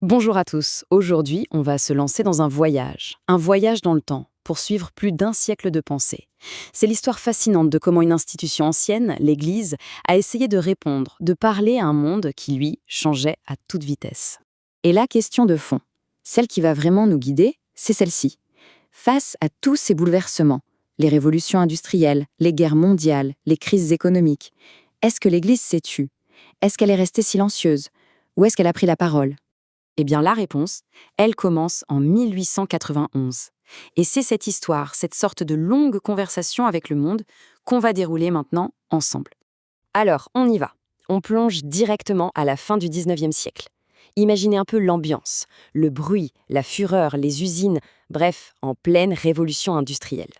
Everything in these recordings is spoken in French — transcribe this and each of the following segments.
Bonjour à tous. Aujourd'hui, on va se lancer dans un voyage dans le temps, pour suivre plus d'un siècle de pensée. C'est l'histoire fascinante de comment une institution ancienne, l'Église, a essayé de répondre, de parler à un monde qui, lui, changeait à toute vitesse. Et la question de fond, celle qui va vraiment nous guider, c'est celle-ci. Face à tous ces bouleversements, les révolutions industrielles, les guerres mondiales, les crises économiques, est-ce que l'Église s'est tue? Est-ce qu'elle est restée silencieuse? Ou est-ce qu'elle a pris la parole? Eh bien, la réponse, elle commence en 1891. Et c'est cette histoire, cette sorte de longue conversation avec le monde, qu'on va dérouler maintenant ensemble. Alors, on y va. On plonge directement à la fin du 19e siècle. Imaginez un peu l'ambiance, le bruit, la fureur, les usines, bref, en pleine révolution industrielle.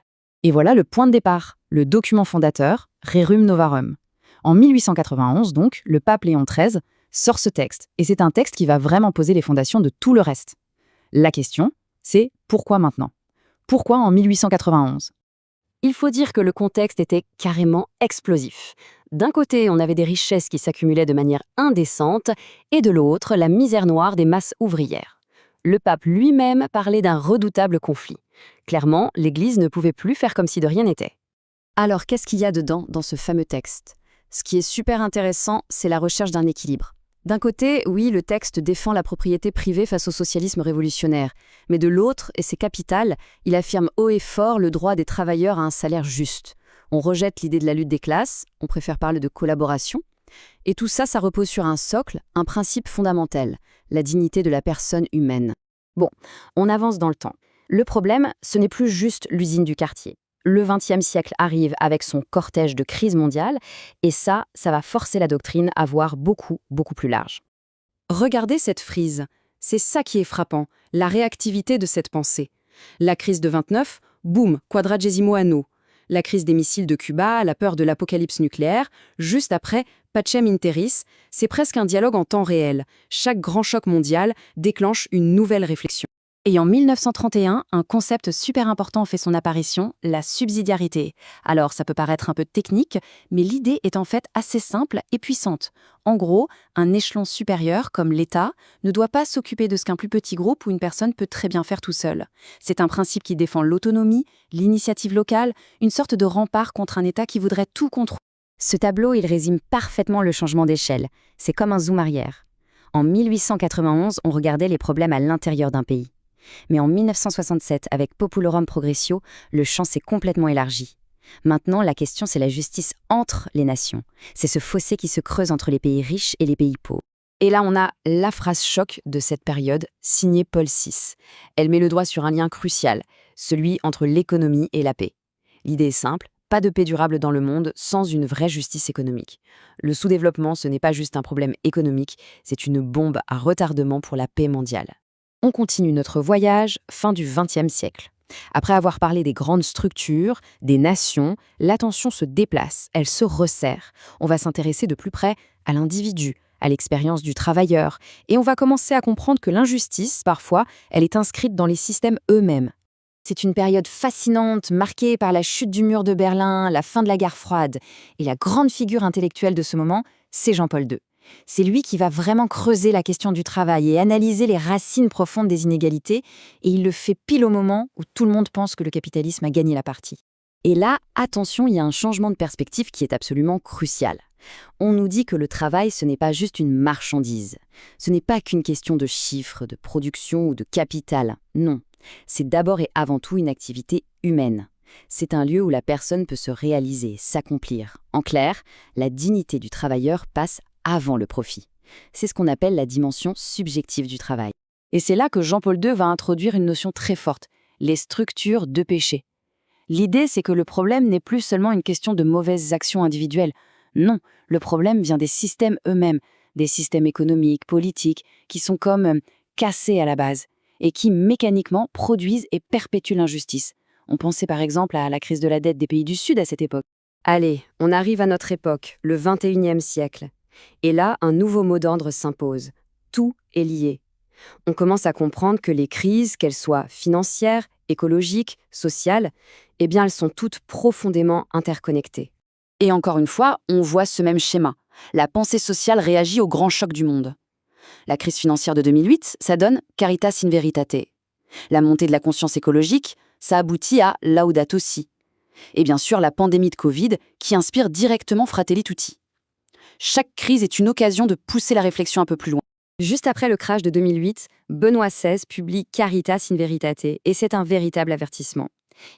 Et voilà le point de départ, le document fondateur, Rerum Novarum. En 1891, donc, le pape Léon XIII sort ce texte, et c'est un texte qui va vraiment poser les fondations de tout le reste. La question, c'est pourquoi maintenant? Pourquoi en 1891? Il faut dire que le contexte était carrément explosif. D'un côté, on avait des richesses qui s'accumulaient de manière indécente, et de l'autre, la misère noire des masses ouvrières. Le pape lui-même parlait d'un redoutable conflit. Clairement, l'Église ne pouvait plus faire comme si de rien n'était. Alors, qu'est-ce qu'il y a dedans, dans ce fameux texte? Ce qui est super intéressant, c'est la recherche d'un équilibre. D'un côté, oui, le texte défend la propriété privée face au socialisme révolutionnaire, mais de l'autre, et c'est capital, il affirme haut et fort le droit des travailleurs à un salaire juste. On rejette l'idée de la lutte des classes, on préfère parler de collaboration, et tout ça, ça repose sur un socle, un principe fondamental, la dignité de la personne humaine. Bon, on avance dans le temps. Le problème, ce n'est plus juste l'usine du quartier. Le XXe siècle arrive avec son cortège de crises mondiales, et ça va forcer la doctrine à voir beaucoup, beaucoup plus large. Regardez cette frise. C'est ça qui est frappant, la réactivité de cette pensée. La crise de 29, boum, quadragesimo anno. La crise des missiles de Cuba, la peur de l'apocalypse nucléaire, juste après, Pacem in terris, c'est presque un dialogue en temps réel. Chaque grand choc mondial déclenche une nouvelle réflexion. Et en 1931, un concept super important fait son apparition, la subsidiarité. Alors, ça peut paraître un peu technique, mais l'idée est en fait assez simple et puissante. En gros, un échelon supérieur, comme l'État, ne doit pas s'occuper de ce qu'un plus petit groupe ou une personne peut très bien faire tout seul. C'est un principe qui défend l'autonomie, l'initiative locale, une sorte de rempart contre un État qui voudrait tout contrôler. Ce tableau, il résume parfaitement le changement d'échelle. C'est comme un zoom arrière. En 1891, on regardait les problèmes à l'intérieur d'un pays. Mais en 1967, avec Populorum Progressio, le champ s'est complètement élargi. Maintenant, la question, c'est la justice entre les nations. C'est ce fossé qui se creuse entre les pays riches et les pays pauvres. Et là, on a la phrase choc de cette période, signée Paul VI. Elle met le doigt sur un lien crucial, celui entre l'économie et la paix. L'idée est simple, pas de paix durable dans le monde sans une vraie justice économique. Le sous-développement, ce n'est pas juste un problème économique, c'est une bombe à retardement pour la paix mondiale. On continue notre voyage, fin du XXe siècle. Après avoir parlé des grandes structures, des nations, l'attention se déplace, elle se resserre. On va s'intéresser de plus près à l'individu, à l'expérience du travailleur, et on va commencer à comprendre que l'injustice, parfois, elle est inscrite dans les systèmes eux-mêmes. C'est une période fascinante, marquée par la chute du mur de Berlin, la fin de la guerre froide, et la grande figure intellectuelle de ce moment, c'est Jean-Paul II. C'est lui qui va vraiment creuser la question du travail et analyser les racines profondes des inégalités, et il le fait pile au moment où tout le monde pense que le capitalisme a gagné la partie. Et là, attention, il y a un changement de perspective qui est absolument crucial. On nous dit que le travail, ce n'est pas juste une marchandise. Ce n'est pas qu'une question de chiffres, de production ou de capital. Non, c'est d'abord et avant tout une activité humaine. C'est un lieu où la personne peut se réaliser, s'accomplir. En clair, la dignité du travailleur passe avant le profit. C'est ce qu'on appelle la dimension subjective du travail. Et c'est là que Jean-Paul II va introduire une notion très forte, les structures de péché. L'idée, c'est que le problème n'est plus seulement une question de mauvaises actions individuelles. Non, le problème vient des systèmes eux-mêmes, des systèmes économiques, politiques, qui sont comme cassés à la base, et qui mécaniquement produisent et perpétuent l'injustice. On pensait par exemple à la crise de la dette des pays du Sud à cette époque. Allez, on arrive à notre époque, le XXIe siècle. Et là, un nouveau mot d'ordre s'impose. Tout est lié. On commence à comprendre que les crises, qu'elles soient financières, écologiques, sociales, eh bien, elles sont toutes profondément interconnectées. Et encore une fois, on voit ce même schéma. La pensée sociale réagit au grand choc du monde. La crise financière de 2008, ça donne Caritas in Veritate. La montée de la conscience écologique, ça aboutit à Laudato Si. Et bien sûr, la pandémie de Covid qui inspire directement Fratelli Tutti. Chaque crise est une occasion de pousser la réflexion un peu plus loin. Juste après le crash de 2008, Benoît XVI publie Caritas in Veritate et c'est un véritable avertissement.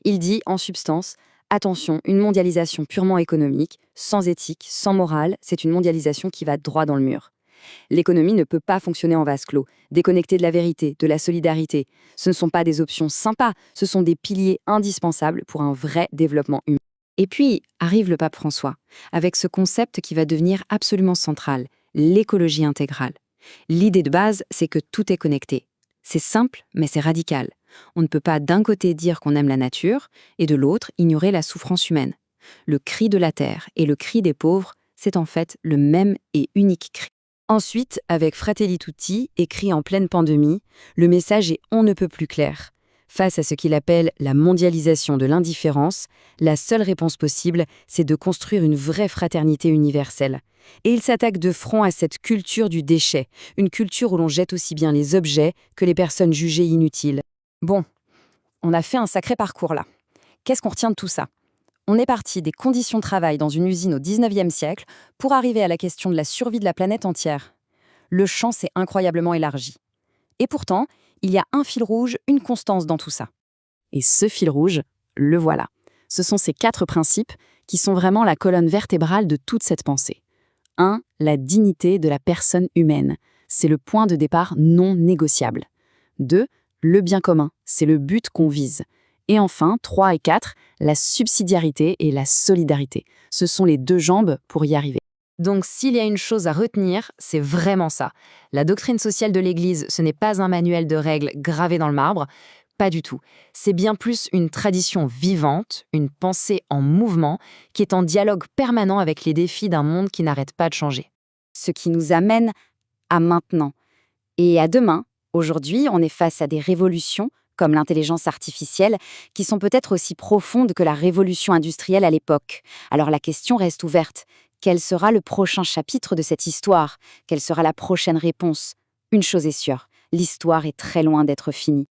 Il dit, en substance, attention, une mondialisation purement économique, sans éthique, sans morale, c'est une mondialisation qui va droit dans le mur. L'économie ne peut pas fonctionner en vase clos, déconnectée de la vérité, de la solidarité. Ce ne sont pas des options sympas, ce sont des piliers indispensables pour un vrai développement humain. Et puis arrive le pape François, avec ce concept qui va devenir absolument central, l'écologie intégrale. L'idée de base, c'est que tout est connecté. C'est simple, mais c'est radical. On ne peut pas d'un côté dire qu'on aime la nature, et de l'autre ignorer la souffrance humaine. Le cri de la terre et le cri des pauvres, c'est en fait le même et unique cri. Ensuite, avec Fratelli Tutti, écrit en pleine pandémie, le message est on ne peut plus clair. Face à ce qu'il appelle la mondialisation de l'indifférence, la seule réponse possible, c'est de construire une vraie fraternité universelle. Et il s'attaque de front à cette culture du déchet, une culture où l'on jette aussi bien les objets que les personnes jugées inutiles. Bon, on a fait un sacré parcours là. Qu'est-ce qu'on retient de tout ça ? On est parti des conditions de travail dans une usine au 19e siècle pour arriver à la question de la survie de la planète entière. Le champ s'est incroyablement élargi. Et pourtant, il y a un fil rouge, une constance dans tout ça. Et ce fil rouge, le voilà. Ce sont ces 4 principes qui sont vraiment la colonne vertébrale de toute cette pensée. 1. La dignité de la personne humaine. C'est le point de départ non négociable. 2. Le bien commun. C'est le but qu'on vise. Et enfin, 3 et 4, la subsidiarité et la solidarité. Ce sont les 2 jambes pour y arriver. Donc s'il y a une chose à retenir, c'est vraiment ça. La doctrine sociale de l'Église, ce n'est pas un manuel de règles gravé dans le marbre, pas du tout. C'est bien plus une tradition vivante, une pensée en mouvement, qui est en dialogue permanent avec les défis d'un monde qui n'arrête pas de changer. Ce qui nous amène à maintenant. Et à demain, aujourd'hui, on est face à des révolutions, comme l'intelligence artificielle, qui sont peut-être aussi profondes que la révolution industrielle à l'époque. Alors la question reste ouverte. Quel sera le prochain chapitre de cette histoire ? Quelle sera la prochaine réponse ? Une chose est sûre, l'histoire est très loin d'être finie.